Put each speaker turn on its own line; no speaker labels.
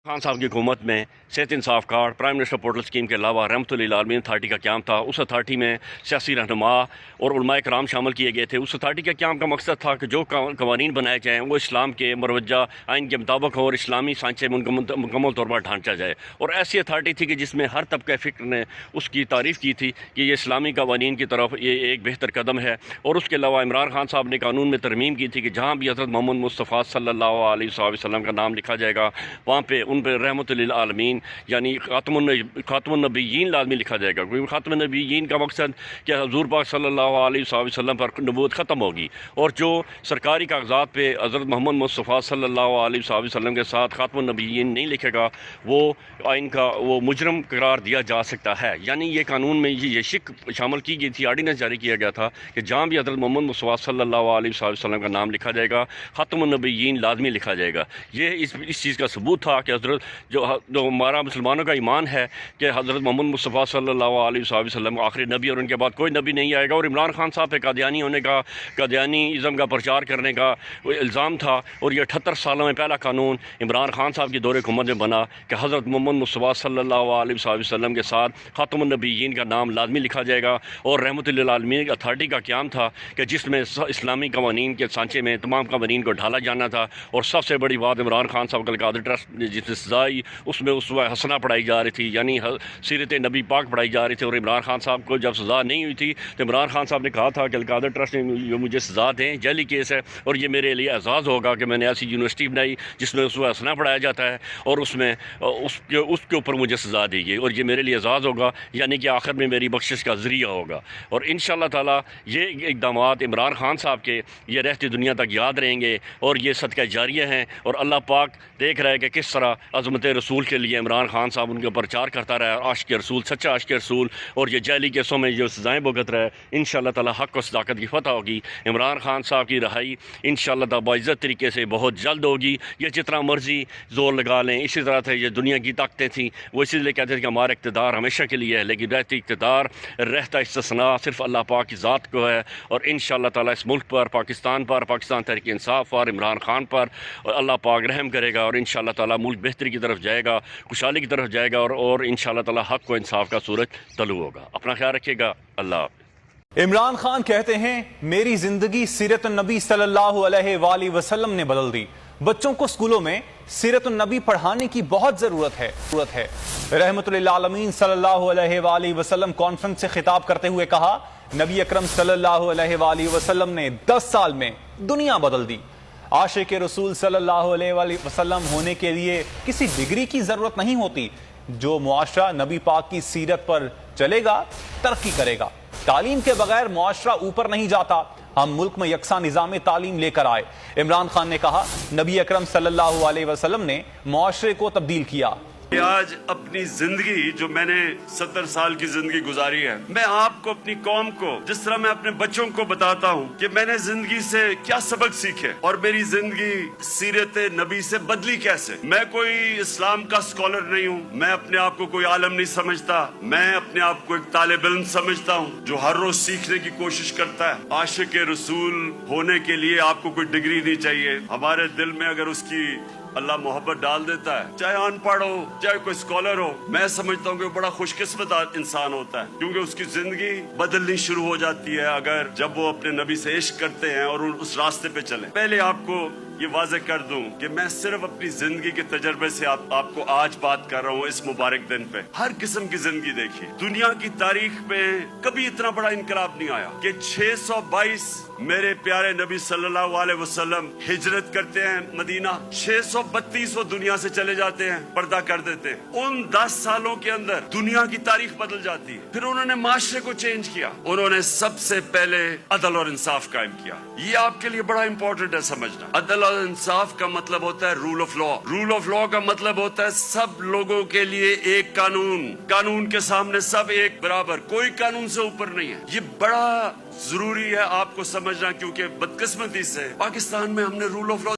खान साहब की हुकूमत में Sehat Insaf card, prime minister portal scheme के अलावा रहमतुल्लिल आलमीन अथॉरिटी का क़याम था। उस अथॉरिटी में सियासी रहनुमा और उलमाए कराम शामिल किए गए थे। उस अथॉरिटी के क़याम का मकसद था कि जो कवानीन बनाए जाएँ वो इस्लाम के मरवजा आइन के मुताबिक हो और इस्लामी सांचे में मुकम्मल तौर पर ढांचा जाए। और ऐसी अथॉरिटी थी कि जिसमें हर तबका फ़िक्र ने उसकी तारीफ़ की थी कि ये इस्लामी कवानीन की तरफ ये एक बेहतर कदम है। और उसके अलावा इमरान खान साहब ने कानून में तरमीम की थी कि जहाँ भी हज़रत मोहम्मद मुस्तफ़ा सल्लल्लाहु अलैहि वसल्लम का नाम लिखा जाएगा वहाँ पर उन पर रहमतुल्लिल आलमीन यानी खातमुन्नबीयीन लाजमी लिखा जाएगा। क्योंकि खातमुन्नबीयीन का मकसद कि हुज़ूर पाक सल्लल्लाहु अलैहि वसल्लम पर नबूवत ख़त्म होगी और जो सरकारी कागज़ात पे हज़रत मोहम्मद मुस्तफ़ा सल्लल्लाहु अलैहि वसल्लम के साथ खातमुन्नबीयीन नहीं लिखेगा वो आइन का वो मुजरम करार दिया जा सकता है। यानी ये कानून में ये शिक शामिल की गई थी, आर्डिनेंस जारी किया गया था कि जहाँ भी हज़रत मोहम्मद मुस्तफ़ा सल्लल्लाहु अलैहि वसल्लम का नाम लिखा जाएगा खातमुन्नबीयीन लाजमी लिखा जाएगा। ये इस चीज़ का सबूत था कि हज़रत जो हमारा मुसलमानों का ईमान है कि हज़रत मोहम्मद मुस्तफ़ा सल्लल्लाहु अलैहि वसल्लम आखिरी नबी और उनके बाद कोई नबी नहीं आएगा। और इमरान खान साहब पे कादियानी होने का, कादियानी इज़्म का प्रचार करने का इल्ज़ाम था। और ये 78 सालों में पहला कानून इमरान खान साहब की दौरे हुकूमत में बना कि हज़रत मोहम्मद मुस्तफ़ा सल्लल्लाहु अलैहि वसल्लम के साथ खातमुन्नबीयीन का नाम लाजमी लिखा जाएगा। और रहमतुल्लिल आलमीन अथॉरिटी का क़याम था कि जिसमें इस्लामी कवानीन के सांचे में तमाम कवानीन को ढाला जाना था। और सबसे बड़ी बात इमरान खान साहब अलकादर ट्रस्ट जिसमें सजाई उसमें उस हसना पढ़ाई जा रही थी, यानी सीरत नबी पाक पढ़ाई जा रही थी। और इमरान खान साहब को जब सज़ा नहीं हुई थी तो इमरान खान साहब ने कहा था कि अलकादर ट्रस्ट ने मुझे सज़ा दें, जैली केस है और ये मेरे लिए एजाज़ होगा कि मैंने ऐसी यूनिवर्सिटी बनाई जिसमें उसमें हसना पढ़ाया जाता है और उसमें उसके ऊपर मुझे सज़ा दी गई और ये मेरे लिए एजाज़ होगा, यानी कि आखिर में मेरी बख्शिश का ज़रिया होगा। और इंशाअल्लाह ताला ये इक़दामात इमरान खान साहब के ये रहती दुनिया तक याद रहेंगे और ये सदका जारिया हैं। और अल्लाह पाक देख रहा है कि किस तरह अज़मत रसूल के लिए इमरान खान साहब उनके प्रचार करता रहा है, आशिक़ रसूल, सच्चा आशिक़ रसूल। और ये जैली केसों में जो सज़ाएँ भुगत रहा है, इंशाअल्लाह ताला हक़ और सदाकत की फतह होगी। इमरान खान साहब की रहाई इंशाअल्लाह ताला बाइज़्ज़त तरीके से बहुत जल्द होगी। ये जितना मर्ज़ी ज़ोर लगा लें, इसी तरह से ये दुनिया की ताकतें थी वो इसीलिए कहते थे कि हमारा इक़्तिदार हमेशा के लिए है, लेकिन रहती इक़्तिदार रहता इस्तिस्ना सिर्फ अल्लाह पाक की ज़ात को है। और इंशाअल्लाह ताला इस मुल्क पर, पाकिस्तान तहरीक इंसाफ पर, इमरान खान पर अल्लाह पाक रहम करेगा और इंशाअल्लाह ताला मुल्क बेहतरी की तरफ जाएगा, खुशहाली की तरफ जाएगा और इंशाअल्लाह ताला हक़ व इंसाफ का सूरज तलू होगा। अपना ख्याल रखिएगा। अल्लाह हाफ़िज़।
इमरान खान कहते हैं मेरी जिंदगी सीरत नबी सल्लल्लाहु अलैहि वसल्लम ने बदल दी। बच्चों को स्कूलों में सीरत नबी पढ़ाने की बहुत जरूरत है। रहमतुल्लिल आलमीन सल्लल्लाहु अलैहि वसल्लम कॉन्फ्रेंस से खिताब करते हुए कहा, नबी अकरम सल्लल्लाहु अलैहि वसल्लम ने 10 साल में दुनिया बदल दी। आशिक़ रसूल सल्लल्लाहु अलैहि वसल्लम होने के लिए किसी डिग्री की जरूरत नहीं होती। जो मुआशरा नबी पाक की सीरत पर चलेगा तरक्की करेगा। तालीम के बगैर मुआशरा ऊपर नहीं जाता। हम मुल्क में यकसा निज़ाम तालीम लेकर आए। इमरान खान ने कहा, नबी अकरम सल्लल्लाहु अलैहि वसल्लम ने मुआशरे को तब्दील किया।
आज अपनी जिंदगी जो मैंने 70 साल की जिंदगी गुजारी है, मैं आपको, अपनी कौम को, जिस तरह मैं अपने बच्चों को बताता हूँ कि मैंने जिंदगी से क्या सबक सीखे और मेरी जिंदगी सीरत नबी से बदली कैसे। मैं कोई इस्लाम का स्कॉलर नहीं हूँ, मैं अपने आप को कोई आलम नहीं समझता, मैं अपने आप को एक तालिब इल्म समझता हूँ जो हर रोज सीखने की कोशिश करता है। आशिक़ रसूल होने के लिए आपको कोई डिग्री नहीं चाहिए। हमारे दिल में अगर उसकी अल्लाह मोहब्बत डाल देता है, चाहे अनपढ़ हो चाहे कोई स्कॉलर हो, मैं समझता हूँ कि वो बड़ा खुशकिस्मत इंसान होता है, क्योंकि उसकी जिंदगी बदलनी शुरू हो जाती है अगर जब वो अपने नबी से इश्क करते हैं और उस रास्ते पे चले। पहले आपको ये वाज़ेह कर दूं कि मैं सिर्फ अपनी जिंदगी के तजर्बे से आपको आज बात कर रहा हूँ। इस मुबारक दिन पे हर किस्म की जिंदगी देखी। दुनिया की तारीख में कभी इतना बड़ा इनकलाब नहीं आया कि 622 मेरे प्यारे नबी सल्लल्लाहु अलैहि वसल्लम हिजरत करते हैं मदीना, 632 वो दुनिया से चले जाते हैं, पर्दा कर देते हैं। उन 10 सालों के अंदर दुनिया की तारीख बदल जाती है। फिर उन्होंने माशरे को चेंज किया, उन्होंने सबसे पहले अदल और इंसाफ कायम किया। ये आपके लिए बड़ा इंपॉर्टेंट है समझना। अदल और इंसाफ का मतलब होता है rule of law. Rule of law का मतलब होता है सब लोगों के लिए एक कानून, कानून के सामने सब एक बराबर, कोई कानून से ऊपर नहीं है। ये बड़ा जरूरी है आपको समझना, क्योंकि बदकिस्मती से पाकिस्तान में हमने रूल ऑफ लॉ